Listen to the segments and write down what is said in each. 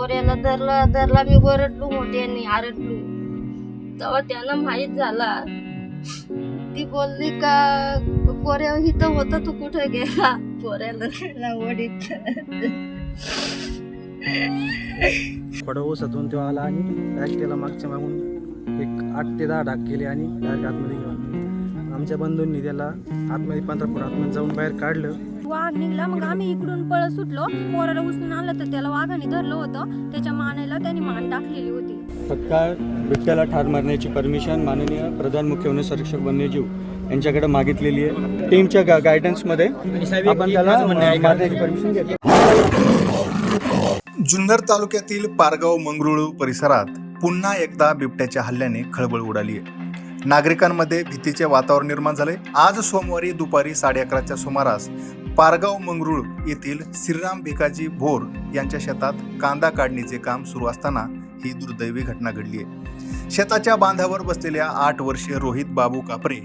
पोऱ्याला धरला मी ओरडलो मोठ्याने आरडलो. तेव्हा त्यांना माहित झाला. ती बोलली का पोऱ्या इथं होता तू कुठे गेला. पोऱ्याला ओढीत थोडं ओसातून तो आला आणि डायरेक्ट त्याला मागच्या मागून एक 8 ते 10 डाग केले आणि डायरेक्ट आतमध्ये घेऊन आमच्या बंधूंनी त्याला आतमध्ये 15 फूट आतमध्ये जाऊन बाहेर काढलं. वाघ निघला. मग आम्ही इकडून पळत सुटलो. पोराला उचलून आणलं तर त्याला वाघाने धरलं होतं. त्याच्या मानेला त्यांनी मान टाकलेली होती. तत्काळ बिबट्याला ठार मारण्याची परमिशन माननीय प्रधान मुख्य वनसंरक्षक वन्यजीव यांच्याकडे मागितलेली आहे. टीमच्या गायडन्समध्ये आपण त्याला मारण्याची परमिशन घेतो. जुन्नर तालुक्यातील पारगाव मंगरुळ परिसरात पुन्हा एकदा बिबट्याच्या हल्ल्याने खळबळ उडाली आहे. नागरिकांमध्ये भीतीचे वातावरण निर्माण झाले. आज सोमवारी दुपारी 11:30च्या सुमारास पारगाव मंगरुळ येथील श्रीराम भिकाजी भोर यांच्या शेतात कांदा काढणीचे काम सुरू असताना ही दुर्दैवी घटना घडली आहे. शेताच्या बांधावर बसलेल्या 8 वर्षीय रोहित बाबू कापरे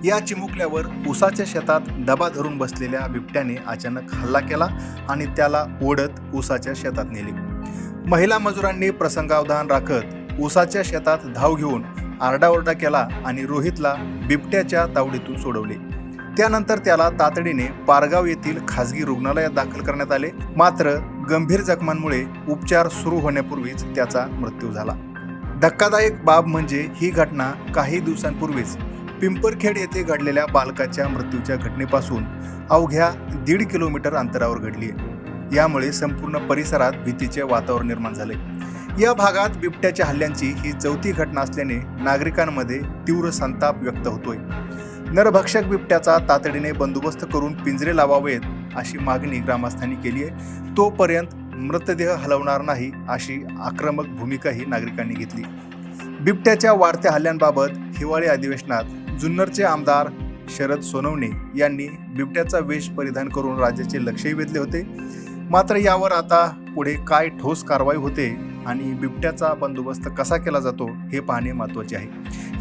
या चिमुकल्यावर ऊसाच्या शेतात डबा धरून बसलेल्या बिबट्याने अचानक हल्ला केला आणि त्याला ओढत ऊसाच्या शेतात नेले. महिला मजुरांनी प्रसंगावधान राखत ऊसाच्या शेतात धाव घेऊन आरडाओरडा केला आणि रोहितला बिबट्याच्या तावडीतून सोडवले. त्यानंतर त्याला तातडीने पारगाव येथील खासगी रुग्णालयात दाखल करण्यात आले. मात्र गंभीर जखमांमुळे उपचार सुरू होण्यापूर्वीच त्याचा मृत्यू झाला. धक्कादायक बाब म्हणजे ही घटना काही दिवसांपूर्वीच पिंपरखेड येथे घडलेल्या बालकाच्या मृत्यूच्या घटनेपासून अवघ्या 1.5 किलोमीटर अंतरावर घडली आहे. यामुळे संपूर्ण परिसरात भीतीचे वातावरण निर्माण झाले. या भागात बिबट्याच्या हल्ल्यांची ही 4थी घटना असल्याने नागरिकांमध्ये तीव्र संताप व्यक्त होतोय. नरभक्षक बिबट्याचा तातडीने बंदोबस्त करून पिंजरे लावावेत अशी मागणी ग्रामस्थांनी केली आहे. तोपर्यंत मृतदेह हलवणार नाही अशी आक्रमक भूमिकाही नागरिकांनी घेतली. बिबट्याच्या वाढत्या हल्ल्यांबाबत हिवाळी अधिवेशनात जुन्नरचे आमदार शरद सोनवणे यांनी बिबट्याचा वेश परिधान करून राज्याचे लक्षही वेधले होते. मात्र यावर आता पुढे काय ठोस कारवाई होते आणि बिबट्याचा बंदोबस्त कसा केला जातो हे पाहणे महत्त्वाचे आहे.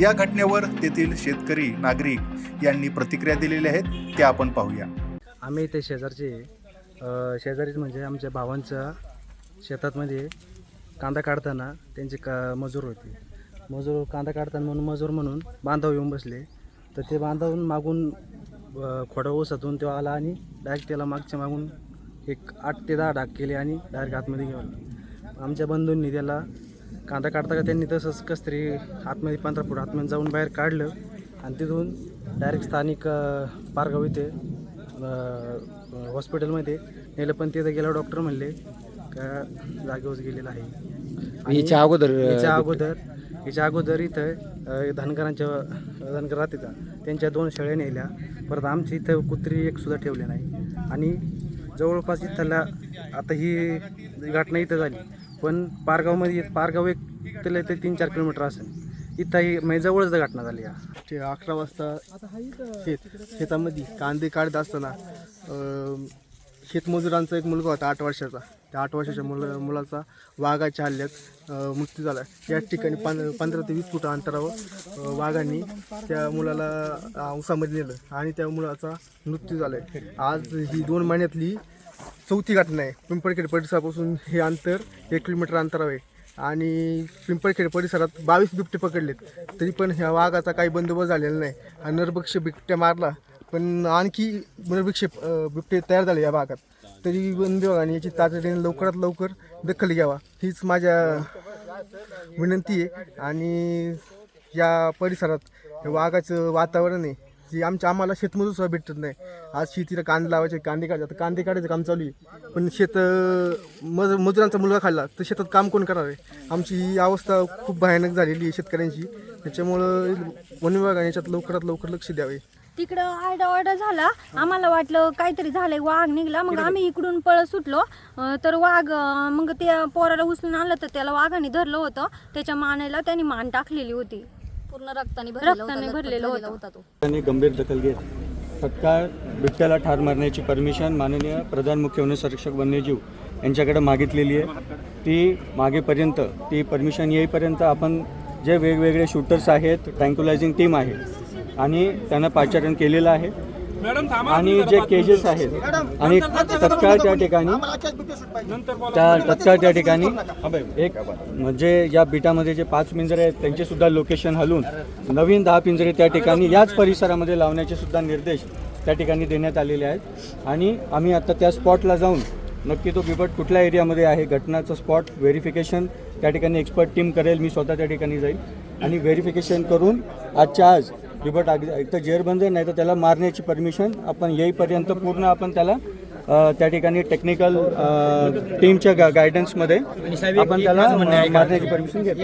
या घटनेवर तेथील शेतकरी नागरिक यांनी प्रतिक्रिया दिलेल्या आहेत, ते आपण पाहूया. आम्ही इथे शेजारीच म्हणजे आमच्या भावांच्या शेतातमध्ये कांदा काढताना त्यांचे मजूर होते. मजूर कांदा काढताना म्हणून बांधावर येऊन बसले. तर ते बांधावून मागून खोडा ओसातून तो आला आणि डायरेक्ट त्याला मागच्या मागून एक 8 ते 10 डाग केले आणि डायरेक्ट आतमध्ये घेऊन आमच्या बंधूंनी त्याला कांदा काढता का त्यांनी तसंच कसं तरी आतमध्ये 15 फूट आतमध्ये जाऊन बाहेर काढलं आणि तिथून डायरेक्ट स्थानिक पारगाव इथे हॉस्पिटलमध्ये नेलं. पण तिथं गेल्यावर डॉक्टर म्हणले का जागेवर गेलेला आहे. याच्या अगोदर इथं धनगर राहते त्यांच्या 2 शेळ्या नेल्या. परत आमच्या इथं कुत्री एक सुद्धा ठेवले नाही. आणि जवळपास इथला आता ही घटना इथं झाली पण पारगाव एक त्याला ते 3-4 किलोमीटर असेल. इथंही म्हणजे जवळच घटना झाली. 11 वाजता शेतामध्ये कांदे काढत असताना शेतमजुरांचा एक मुलगा होता 8 वर्षाचा. त्या 8 वर्षाच्या मुलाचा वाघाच्या हल्ल्यात मृत्यू झाला. या ठिकाणी 15 ते 20 फूट अंतरावर वाघांनी त्या मुलाला उसामध्ये नेलं आणि त्या मुलाचा मृत्यू झाला आहे. आज ही 2 महिन्यातली 4थी घटना आहे. पिंपळखेड परिसरापासून हे अंतर 1 किलोमीटर अंतरावर आहे आणि पिंपळखेड परिसरात 22 बिबटे पकडलेत. तरी पण ह्या वाघाचा काही बंदोबस्त झालेला नाही. हा नरभक्ष बिबट्या मारला पण आणखी बिबटे तयार झाले या भागात. तरी वन विभागाने याची तातडीने लवकरात लवकर दखल घ्यावा हीच माझ्या विनंती आहे. आणि या परिसरात वाघाचं वातावरण आहे जी आम्हाला शेतमजूर सुद्धा भेटत नाही. आज शेतीला कांदे लावायचे, कांदे काढायचं काम चालू आहे पण मजुरांचा मुलगा खाल्ला तर शेतात काम कोण करणार आहे. आमची ही अवस्था खूप भयानक झालेली आहे शेतकऱ्यांची. त्याच्यामुळं वन विभागाने याच्यात लवकरात लवकर लक्ष द्यावे. तिकडं आरडाओरडा झाला. आम्हाला वाटलं काहीतरी झालंय, वाघ निघला. मग आम्ही इकडून पळत सुटलो. तर वाघ मग त्या पोराला उचलून आणलं तर त्याला वाघाने धरलं होतं. त्याच्या मानेला त्यांनी मान टाकलेली होती. पूर्ण रक्ताने भरलेलं होता तो. त्यांनी गंभीर दखल घेत तत्काळ बिबट्याला ठार मारण्याची परमिशन माननीय प्रधान मुख्य वनसंरक्षक वन्यजीव यांच्याकडे मागितलेली आहे. ती परमिशन येईपर्यंत आपण जे वेगवेगळे शूटर्स आहेत, ट्रँक्युलायझिंग टीम आहे आणि त्यांना पाचारण केलेलं आहे. आणि जे केजेस आहेत आणि तत्काळ त्या ठिकाणी एक म्हणजे या बिटामध्ये जे 5 पिंजरे आहेत त्यांचे सुद्धा लोकेशन हलवून नवीन 10 पिंजरे त्या ठिकाणी याच परिसरामध्ये लावण्याचे सुद्धा निर्देश त्या ठिकाणी देण्यात आलेले आहेत. आणि आम्ही आता त्या स्पॉटला जाऊन नक्की तो बिबट कुठल्या एरियामध्ये आहे, घटनाचं स्पॉट व्हेरिफिकेशन त्या ठिकाणी एक्सपर्ट टीम करेल, मी स्वतः त्या ठिकाणी जाईल आणि व्हेरिफिकेशन करून आजच्या आज बिबट एक तर जेरबंद नाही तर त्याला मारण्याची परमिशन आपण येईपर्यंत पूर्ण आपण त्याला त्या ठिकाणी टेक्निकल टीमच्या गायडन्समध्ये आपण त्याला मारण्याची परमिशन घेतो.